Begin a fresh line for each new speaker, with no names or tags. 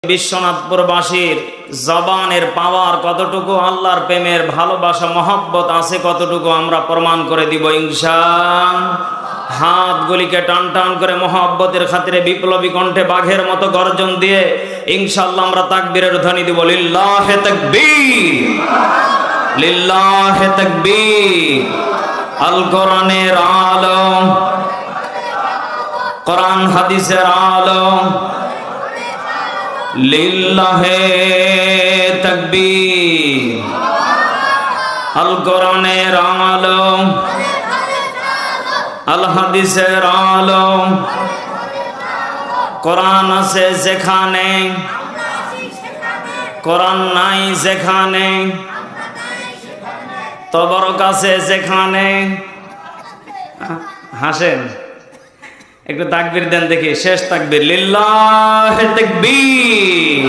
বিশ্বনাথপুরবাসীর জবানের পাওয়ার কতটুকু, আল্লাহর প্রেমের ভালোবাসা মহব্বত আছে কতটুকু আমরা প্রমাণ করে দিব ইনশাআল্লাহ। হাতগুলিকে টান টান করে মহব্বতের খাতিরে বিপ্লবী কণ্ঠে বাঘের মতো গর্জন দিয়ে ইনশাআল্লাহ আমরা তাকবীরের ধ্বনি দিব। লিল্লাহে তাকবীর, লিল্লাহে তাকবীর। আল কোরআনের আলো, কোরআন হাদিসের আলো, লিল্লাহে তাকবীর। আল কোরআনের আলো, আল হাদিসের আলো। কোরআন আছে যেখানে, কোরআন নাই যেখানে, তবরক আছে যেখানে। হাসেন, একটু তাকবীর দেন দেখি, শেষ তাকবীর। লিল্লাহে তাকবীর।